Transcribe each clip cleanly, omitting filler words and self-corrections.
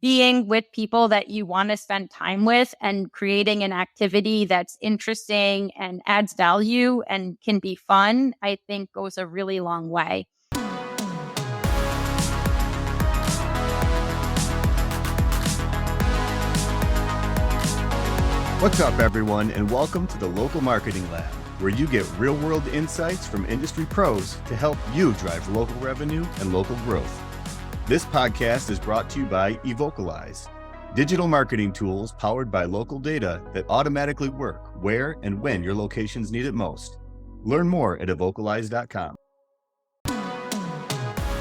being with people that you want to spend time with and creating an activity that's interesting and adds value and can be fun, I think goes a really long way. What's up, everyone, and welcome to the Local Marketing Lab, where you get real-world insights from industry pros to help you drive local revenue and local growth. This podcast is brought to you by Evocalize, digital marketing tools powered by local data that automatically work where and when your locations need it most. Learn more at evocalize.com.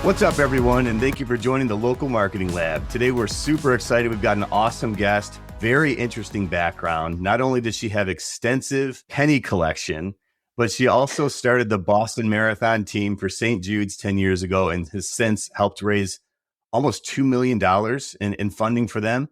What's up, everyone, and thank you for joining the Local Marketing Lab. Today, we're super excited. We've got an awesome guest, very interesting background. Not only does she have extensive penny collection, but she also started the Boston Marathon team for St. Jude's 10 years ago and has since helped raise almost $2 million in funding for them.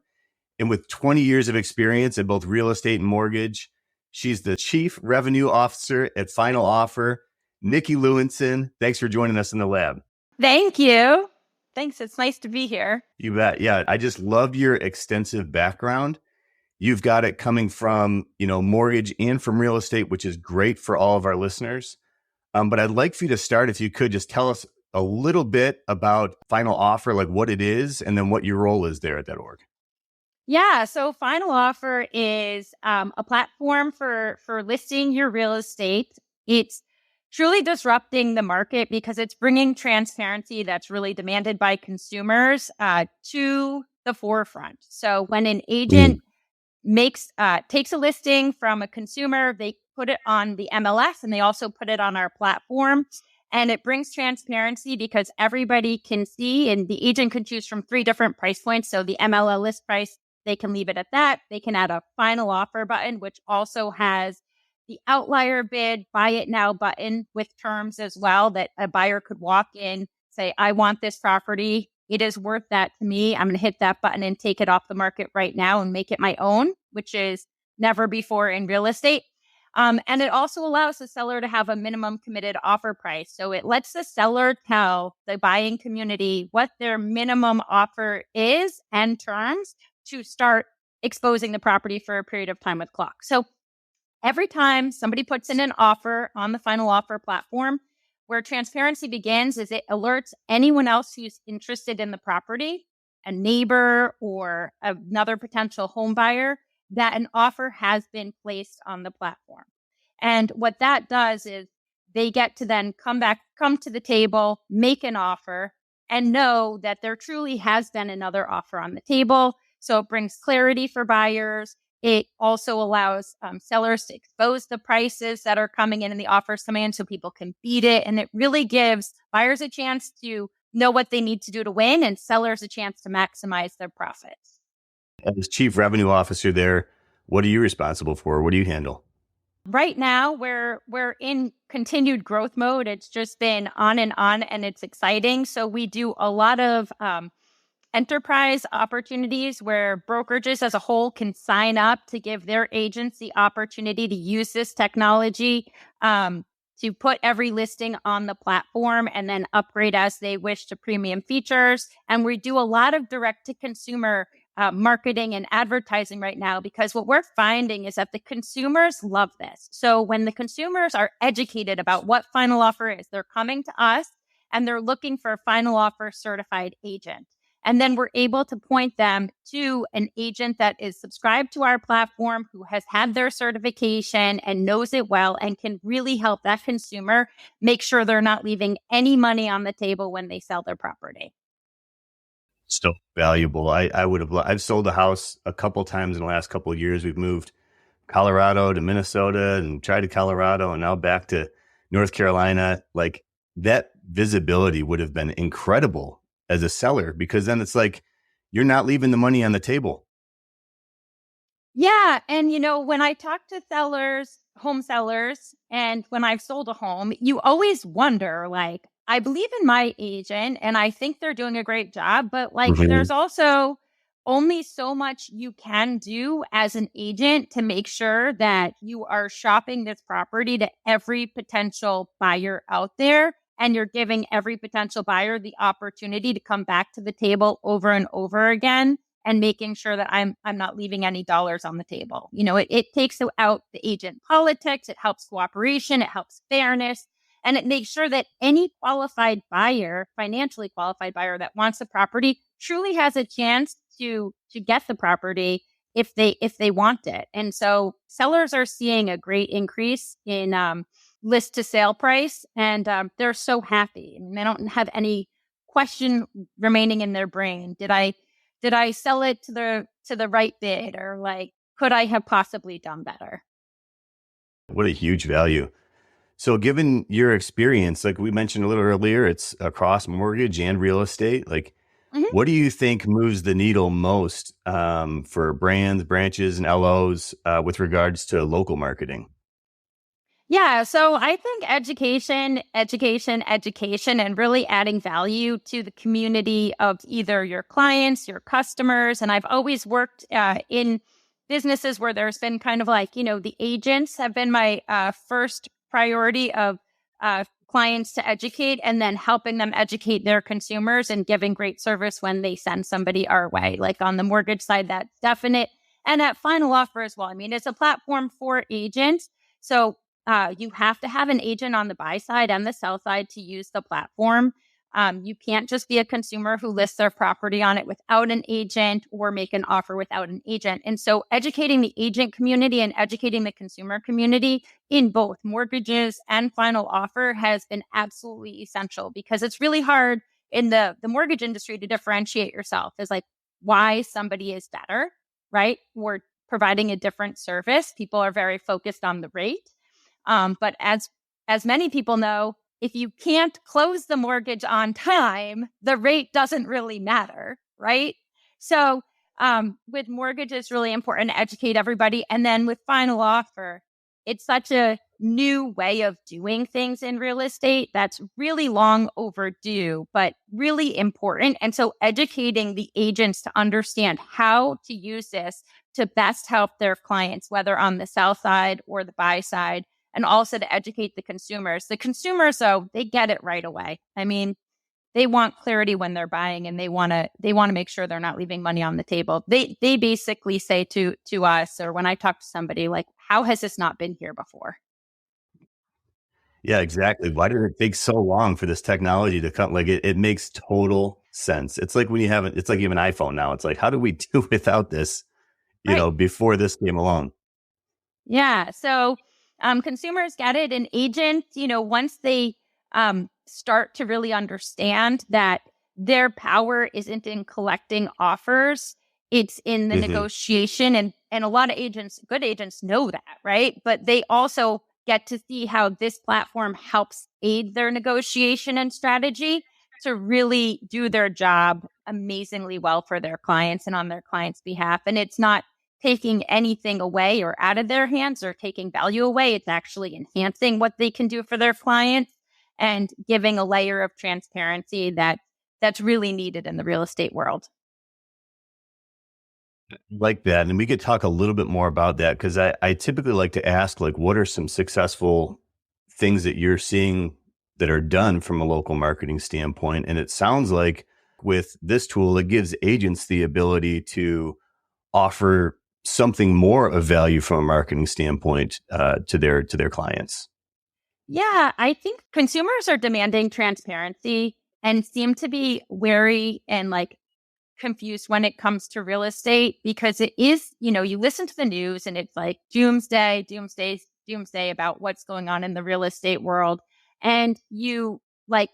And with 20 years of experience in both real estate and mortgage, she's the Chief Revenue Officer at Final Offer. Nicky Lewenson, thanks for joining us in the lab. Thank you. Thanks. It's nice to be here. You bet. Yeah, I just love your extensive background. You've got it coming from, mortgage and from real estate, which is great for all of our listeners. But I'd like for you to start, if you could, just tell us a little bit about Final Offer, like what it is, and then what your role is there at that org. Yeah. So Final Offer is a platform for listing your real estate. It's truly disrupting the market because it's bringing transparency that's really demanded by consumers to the forefront. So when an agent takes a listing from a consumer, they put it on the MLS and they also put it on our platform. And it brings transparency because everybody can see, and the agent can choose from 3 different price points. So the MLS list price, they can leave it at that. They can add a final offer button, which also has the outlier bid, buy it now button with terms as well, that a buyer could walk in, say, I want this property. It is worth that to me. I'm going to hit that button and take it off the market right now and make it my own, which is never before in real estate. And it also allows the seller to have a minimum committed offer price. So it lets the seller tell the buying community what their minimum offer is and terms to start exposing the property for a period of time with clock. So every time somebody puts in an offer on the Final Offer platform, where transparency begins is it alerts anyone else who's interested in the property, a neighbor or another potential home buyer, that an offer has been placed on the platform. And what that does is they get to then come to the table, make an offer, and know that there truly has been another offer on the table. So it brings clarity for buyers. It also allows sellers to expose the prices that are coming in and the offers coming in so people can beat it. And it really gives buyers a chance to know what they need to do to win and sellers a chance to maximize their profits. As Chief Revenue Officer there, what are you responsible for? What do you handle? Right now, we're in continued growth mode. It's just been on, and it's exciting. So we do a lot of enterprise opportunities where brokerages as a whole can sign up to give their agents the opportunity to use this technology to put every listing on the platform and then upgrade as they wish to premium features. And we do a lot of direct-to-consumer marketing and advertising right now because what we're finding is that the consumers love this. So when the consumers are educated about what Final Offer is, they're coming to us and they're looking for a Final Offer certified agent. And then we're able to point them to an agent that is subscribed to our platform, who has had their certification and knows it well and can really help that consumer make sure they're not leaving any money on the table when they sell their property. Still valuable. I've sold a house a couple times in the last couple of years. We've moved Colorado to Minnesota and tried to Colorado and now back to North Carolina. Like, that visibility would have been incredible as a seller, because then it's like you're not leaving the money on the table. Yeah. And, when I talk to home sellers, and when I've sold a home, you always wonder, like, I believe in my agent and I think they're doing a great job, but there's also only so much you can do as an agent to make sure that you are shopping this property to every potential buyer out there. And you're giving every potential buyer the opportunity to come back to the table over and over again and making sure that I'm not leaving any dollars on the table. It takes out the agent politics, it helps cooperation, it helps fairness, and it makes sure that any qualified buyer, financially qualified buyer that wants the property truly has a chance to get the property if they want it. And so sellers are seeing a great increase in list to sale price, and they're so happy. I mean, they don't have any question remaining in their brain. Did I sell it to the right bid, or like, could I have possibly done better? What a huge value. So given your experience, like we mentioned a little earlier, it's across mortgage and real estate. Like, Mhm. what do you think moves the needle most for brands, branches, and LOs with regards to local marketing? Yeah, so I think education, education, education, and really adding value to the community of either your clients, your customers. And I've always worked in businesses where there's been kind of like, the agents have been my first priority of clients to educate, and then helping them educate their consumers and giving great service when they send somebody our way. Like on the mortgage side, that's definite. And at Final Offer as well. I mean, it's a platform for agents. So you have to have an agent on the buy side and the sell side to use the platform. You can't just be a consumer who lists their property on it without an agent, or make an offer without an agent. And so educating the agent community and educating the consumer community in both mortgages and Final Offer has been absolutely essential, because it's really hard in the mortgage industry to differentiate yourself as like why somebody is better, right? Or providing a different service. People are very focused on the rate. But as many people know, if you can't close the mortgage on time, the rate doesn't really matter, right? So with mortgage, it's really important to educate everybody. And then with Final Offer, it's such a new way of doing things in real estate that's really long overdue, but really important. And so educating the agents to understand how to use this to best help their clients, whether on the sell side or the buy side, and also to educate the consumers. The consumers, though, they get it right away. I mean, they want clarity when they're buying, and they want to make sure they're not leaving money on the table. They basically say to us, or when I talk to somebody, like, how has this not been here before? Yeah, exactly. Why did it take so long for this technology to come? Like it makes total sense. It's like when you have it, it's like you have an iPhone now. It's like, how do we do without this, Right. before this came along? Yeah. So consumers get it. And agents, once they start to really understand that their power isn't in collecting offers, it's in the Hmm. negotiation. And a lot of agents, good agents, know that, right? But they also get to see how this platform helps aid their negotiation and strategy to really do their job amazingly well for their clients and on their clients' behalf. And it's not taking anything away or out of their hands or taking value away. It's actually enhancing what they can do for their clients and giving a layer of transparency that's really needed in the real estate world. Like that. And we could talk a little bit more about that, because I typically like to ask, like, what are some successful things that you're seeing that are done from a local marketing standpoint? And it sounds like with this tool, it gives agents the ability to offer something more of value from a marketing standpoint to their clients. Yeah, I think consumers are demanding transparency and seem to be wary and like confused when it comes to real estate, because it is, you listen to the news and it's like doomsday, doomsday, doomsday about what's going on in the real estate world. And you like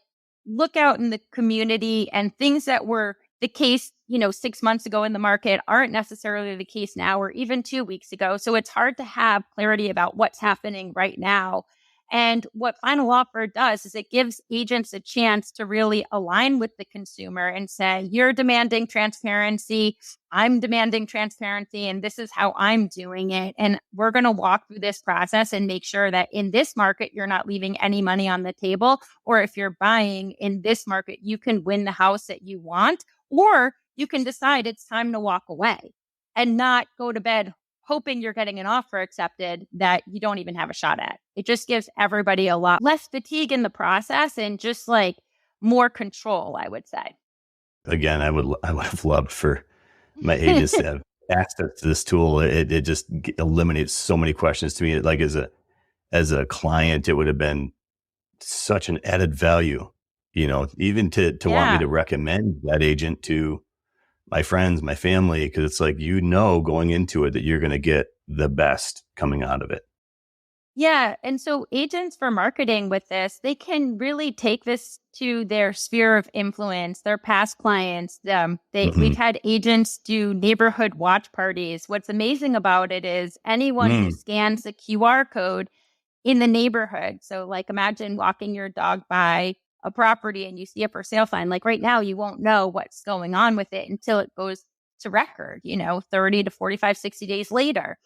look out in the community, and things that were the case, 6 months ago in the market aren't necessarily the case now, or even 2 weeks ago. So it's hard to have clarity about what's happening right now. And what Final Offer does is it gives agents a chance to really align with the consumer and say, you're demanding transparency, I'm demanding transparency, and this is how I'm doing it. And we're going to walk through this process and make sure that in this market, you're not leaving any money on the table. Or if you're buying in this market, you can win the house that you want, or you can decide it's time to walk away and not go to bed hoping you're getting an offer accepted that you don't even have a shot at. It just gives everybody a lot less fatigue in the process and just like more control, I would say. Again, I would have loved for my agents have access to this tool. It just eliminates so many questions to me. Like as a client, it would have been such an added value, even to want me Yeah. to recommend that agent to my friends, my family, because it's like, going into it that you're going to get the best coming out of it. Yeah. And so agents for marketing with this, they can really take this to their sphere of influence, their past clients. We've Mm-hmm. had agents do neighborhood watch parties. What's amazing about it is anyone who Mm. scans the QR code in the neighborhood. So like imagine walking your dog by a property and you see a for sale sign. Like right now, you won't know what's going on with it until it goes to record, 30 to 45, 60 days later.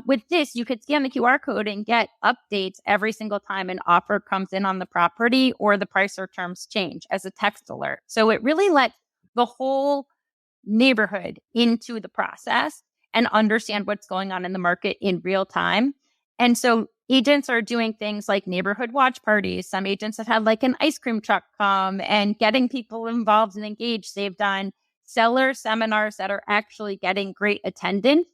With this, you could scan the QR code and get updates every single time an offer comes in on the property or the price or terms change as a text alert. So it really lets the whole neighborhood into the process and understand what's going on in the market in real time. And so agents are doing things like neighborhood watch parties. Some agents have had like an ice cream truck come and getting people involved and engaged. They've done seller seminars that are actually getting great attendance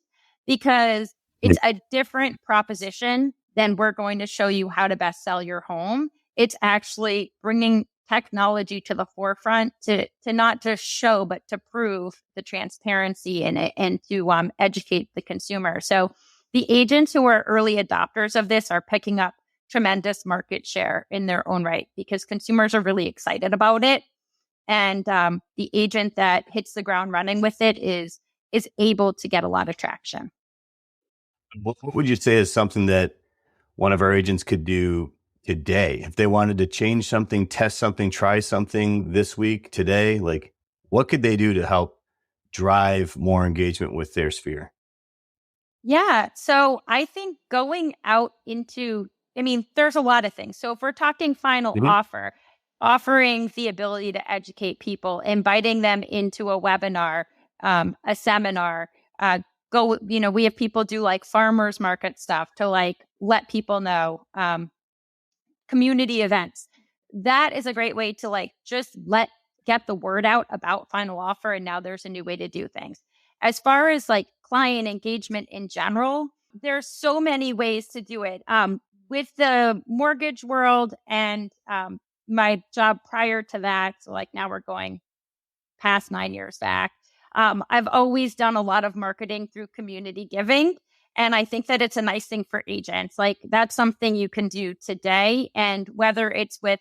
because it's a different proposition than we're going to show you how to best sell your home. It's actually bringing technology to the forefront to not just show, but to prove the transparency in it and to educate the consumer. So the agents who are early adopters of this are picking up tremendous market share in their own right because consumers are really excited about it. And the agent that hits the ground running with it is able to get a lot of traction. What would you say is something that one of our agents could do today if they wanted to change something, test something, try something this week, today? Like, what could they do to help drive more engagement with their sphere? Yeah. So I think going out there's a lot of things. So if we're talking final Mhm. offer, offering the ability to educate people, inviting them into a webinar, a seminar, we have people do like farmers market stuff to like let people know, community events. That is a great way to like just get the word out about final offer. And now there's a new way to do things. As far as like client engagement in general, there's so many ways to do it. With the mortgage world and my job prior to that, so like now we're going past 9 years back. I've always done a lot of marketing through community giving. And I think that it's a nice thing for agents. Like that's something you can do today. And whether it's with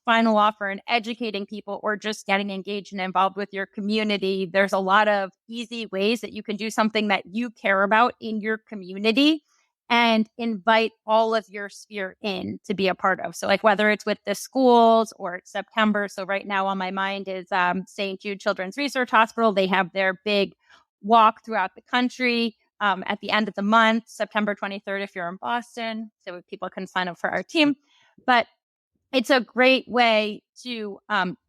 final offer and educating people or just getting engaged and involved with your community, there's a lot of easy ways that you can do something that you care about in your community and invite all of your sphere in to be a part of. So like whether it's with the schools or it's September. So right now on my mind is St. Jude Children's Research Hospital. They have their big walk throughout the country at the end of the month, September 23rd, if you're in Boston. So people can sign up for our team. But it's a great way to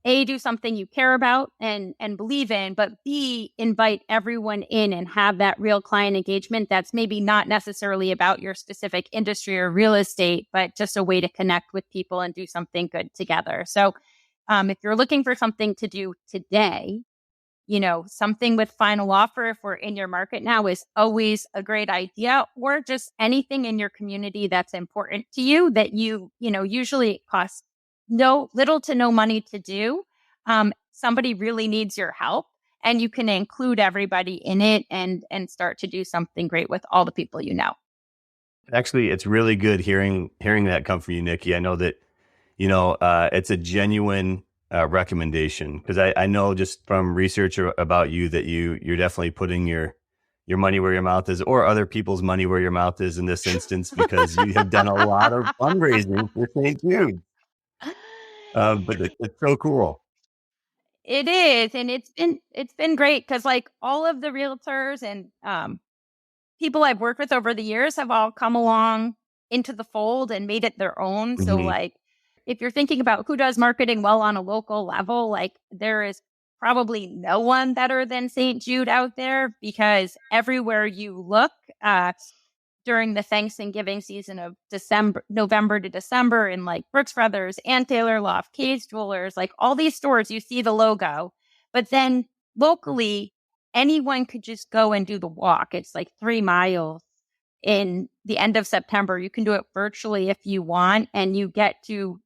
do something you care about and believe in, but B, invite everyone in and have that real client engagement that's maybe not necessarily about your specific industry or real estate, but just a way to connect with people and do something good together. So if you're looking for something to do today, something with final offer, if we're in your market now, is always a great idea, or just anything in your community that's important to you that usually it costs little to no money to do. Somebody really needs your help and you can include everybody in it and start to do something great with all the people you know. Actually, it's really good hearing that come from you, Nikki. I know that it's a genuine recommendation because I know just from research about you that you're definitely putting your money where your mouth is, or other people's money where your mouth is in this instance, because you have done a lot of fundraising for St. Jude. But it's so cool. It is, and it's been great because like all of the realtors and people I've worked with over the years have all come along into the fold and made it their own. So Hmm. like if you're thinking about who does marketing well on a local level, like there is probably no one better than St. Jude out there because everywhere you look, during the Thanksgiving season of November to December in like Brooks Brothers, Ann Taylor Loft, Kay's Jewelers, like all these stores, you see the logo. But then locally, anyone could just go and do the walk. It's like 3 miles in the end of September. You can do it virtually if you want, and you get to,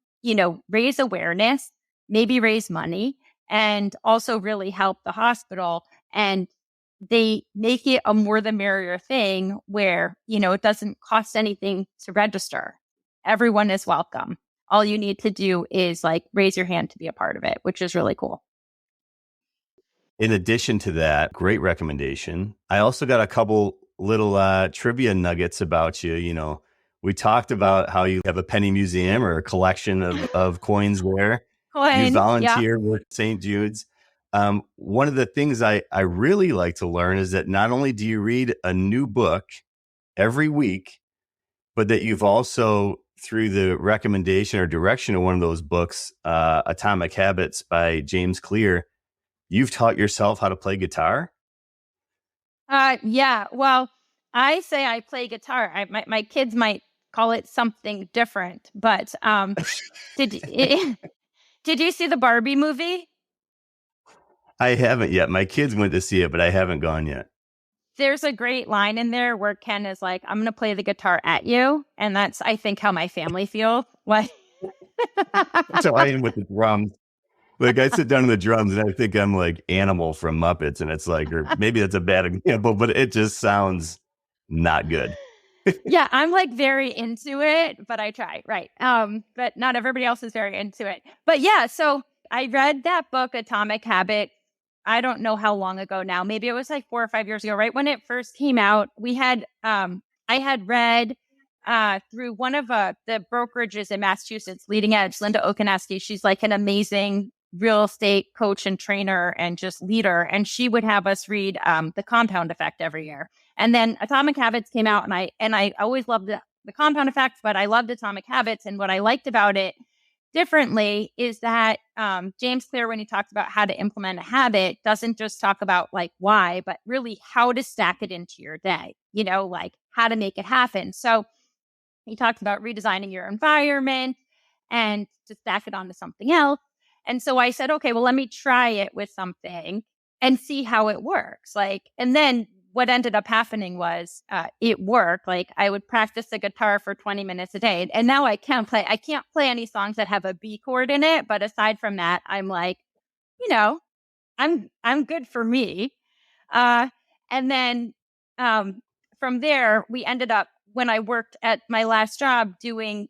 raise awareness, maybe raise money, and also really help the hospital. And they make it a more the merrier thing where, it doesn't cost anything to register. Everyone is welcome. All you need to do is like raise your hand to be a part of it, which is really cool. In addition to that, great recommendation. I also got a couple little trivia nuggets about you. We talked about how you have a penny museum or a collection of coins there. You Coins, yeah. volunteer with St. Jude's. One of the things I really like to learn is that not only do you read a new book every week, but that you've also, through the recommendation or direction of one of those books, Atomic Habits by James Clear, you've taught yourself how to play guitar? Yeah. Well, I say I play guitar. My kids might call it something different, but did did you see the Barbie movie? I haven't yet. My kids went to see it, but I haven't gone yet. There's a great line in there where Ken is like, "I'm going to play the guitar at you," and that's, I think, how my family feels. Like, So I am with the drums. Like I sit down to the drums and I think I'm like Animal from Muppets, and it's like, or maybe that's a bad example, but it just sounds not good. yeah, I'm like very into it, but I try, right? But not everybody else is very into it. But yeah, so I read that book, Atomic Habit. I don't know how long ago now. Maybe it was like 4 or 5 years ago, right when it first came out. I had read through one of the brokerages in Massachusetts, Leading Edge, Linda Okaneski. She's like an amazing real estate coach and trainer and just leader. And she would have us read The Compound Effect every year. And then Atomic Habits came out, and I always loved the Compound Effect, but I loved Atomic Habits. And what I liked about it differently is that James Clear, when he talks about how to implement a habit, doesn't just talk about like why, but really how to stack it into your day, like how to make it happen. So he talks about redesigning your environment and to stack it onto something else. And so I said, okay, well, let me try it with something and see how it works. And then what ended up happening was it worked. Like I would practice the guitar for 20 minutes a day. And now I can't play any songs that have a B chord in it. But aside from that, I'm like, I'm good for me. And then from there, we ended up, when I worked at my last job, doing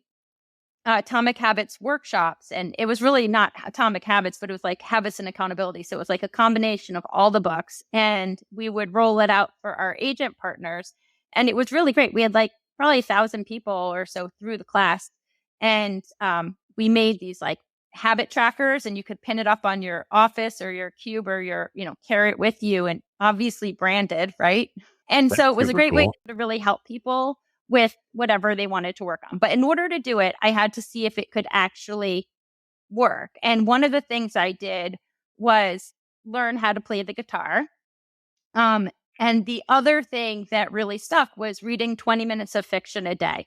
Atomic Habits workshops. And it was really not Atomic Habits, but it was like Habits and Accountability. So it was like a combination of all the books. And we would roll it out for our agent partners. And it was really great. We had like probably 1,000 people or so through the class. And we made these like habit trackers, and you could pin it up on your office or your cube or carry it with you, and obviously branded, right? And That's so it was a super great way cool. to really help people with whatever they wanted to work on. But in order to do it, I had to see if it could actually work. And one of the things I did was learn how to play the guitar. And the other thing that really stuck was reading 20 minutes of fiction a day.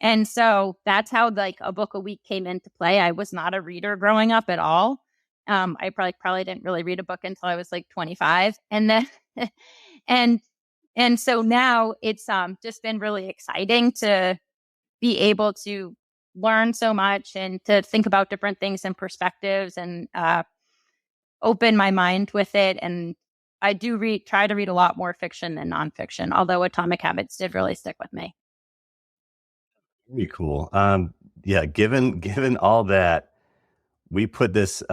And so that's how like a book a week came into play. I was not a reader growing up at all. I probably didn't really read a book until I was like 25. And then and and so now it's just been really exciting to be able to learn so much and to think about different things and perspectives, and open my mind with it. And I do try to read a lot more fiction than nonfiction, although Atomic Habits did really stick with me. Very cool. Yeah, given all that, we put this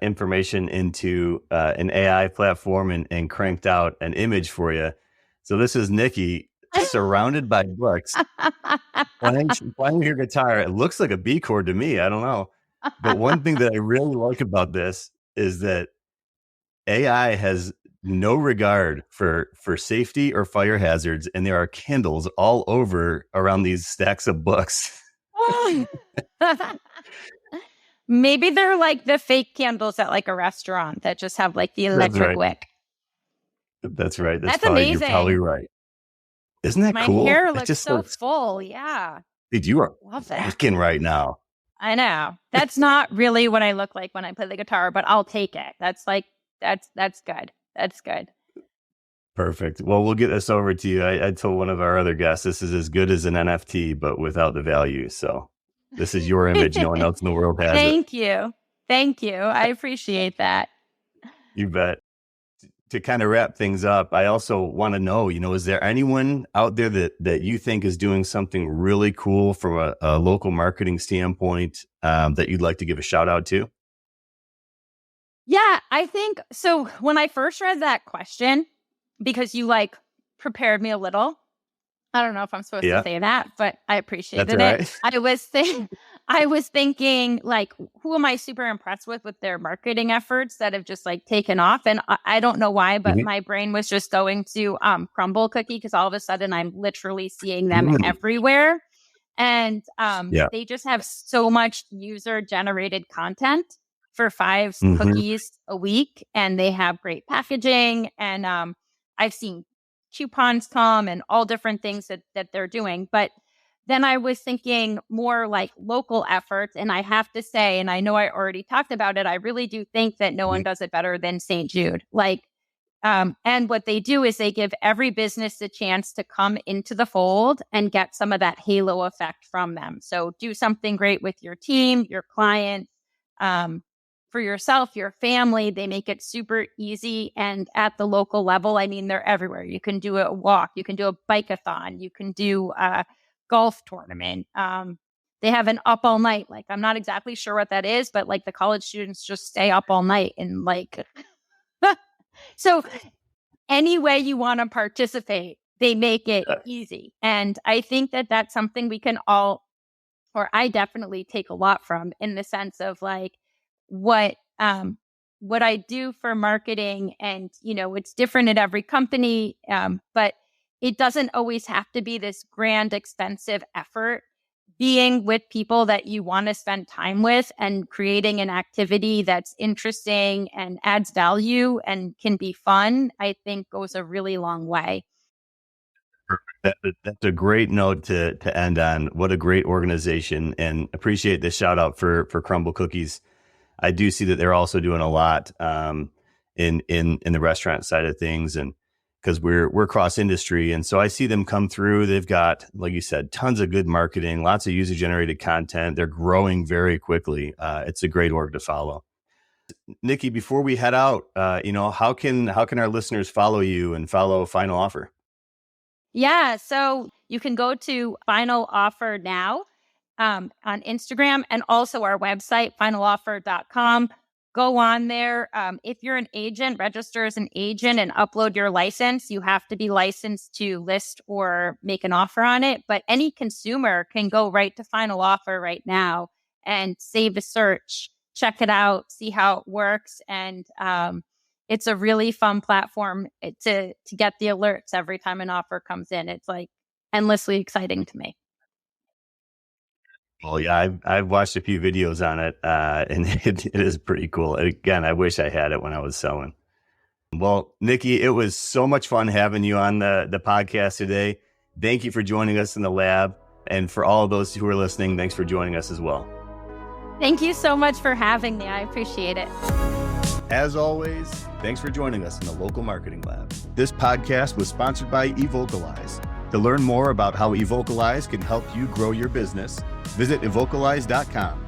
information into an AI platform and cranked out an image for you. So this is Nikki surrounded by books, playing your guitar. It looks like a B chord to me. I don't know. But one thing that I really like about this is that AI has no regard for safety or fire hazards, and there are candles all over around these stacks of books. Maybe they're like the fake candles at like a restaurant that just have like the That's electric right. wick. That's right. That's You're probably amazing. right. Isn't that My cool? hair It looks just so looks, full. Yeah. dude, you are Love it. rocking right now. I know. That's not really what I look like when I play the guitar, but I'll take it. That's good. That's good. Perfect. Well, we'll get this over to you. I told one of our other guests, this is as good as an NFT, but without the value. So this is your image. No one else in the world has it. Thank you. Thank you. I appreciate that. You bet. To kind of wrap things up, I also want to know, is there anyone out there that you think is doing something really cool from a local marketing standpoint that you'd like to give a shout out to? Yeah, I think so. When I first read that question, because you prepared me a little, I don't know if I'm supposed to say that, but I appreciated it. Right. I was thinking who am I super impressed with their marketing efforts that have just taken off? And I don't know why, but my brain was just going to Crumble Cookie, because all of a sudden I'm literally seeing them everywhere. And they just have so much user generated content for 5 cookies a week, and they have great packaging. And I've seen coupons come and all different things that they're doing. But then I was thinking more local efforts. And I have to say, and I know I already talked about it, I really do think that no one does it better than St. Jude. And what they do is they give every business a chance to come into the fold and get some of that halo effect from them. So do something great with your team, your clients, for yourself, your family. They make it super easy. And at the local level, I mean, they're everywhere. You can do a walk, you can do a bike-a-thon, you can do a golf tournament. They have an up all night. I'm not exactly sure what that is, but the college students just stay up all night and so any way you want to participate, they make it easy. And I think that that's something we can all, or I definitely take a lot from, in the sense of what I do for marketing. And, it's different at every company, but it doesn't always have to be this grand, expensive effort. Being with people that you want to spend time with and creating an activity that's interesting and adds value and can be fun, I think goes a really long way. That's a great note to end on. What a great organization, and appreciate the shout out for Crumble Cookies. I do see that they're also doing a lot in the restaurant side of things, and because we're cross industry, and so I see them come through. They've got, like you said, tons of good marketing, lots of user generated content. They're growing very quickly. It's a great org to follow. Nicky, before we head out, how can our listeners follow you and follow Final Offer? Yeah, so you can go to Final Offer now on Instagram, and also our website, finaloffer.com. Go on there. If you're an agent, register as an agent and upload your license. You have to be licensed to list or make an offer on it. But any consumer can go right to Final Offer right now and save a search, check it out, see how it works. And it's a really fun platform to get the alerts every time an offer comes in. It's endlessly exciting to me. Well, yeah, I've watched a few videos on it, and it is pretty cool. Again, I wish I had it when I was selling. Well, Nicky, it was so much fun having you on the podcast today. Thank you for joining us in the lab. And for all of those who are listening, thanks for joining us as well. Thank you so much for having me. I appreciate it. As always, thanks for joining us in the Local Marketing Lab. This podcast was sponsored by Evocalize. To learn more about how Evocalize can help you grow your business, visit evocalize.com.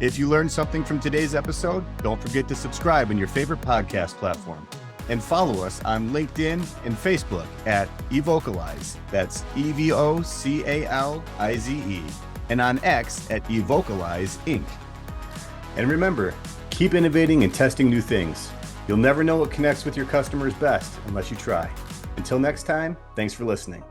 If you learned something from today's episode, don't forget to subscribe on your favorite podcast platform. And follow us on LinkedIn and Facebook at Evocalize. That's EVOCALIZE. And on X at Evocalize Inc. And remember, keep innovating and testing new things. You'll never know what connects with your customers best unless you try. Until next time, thanks for listening.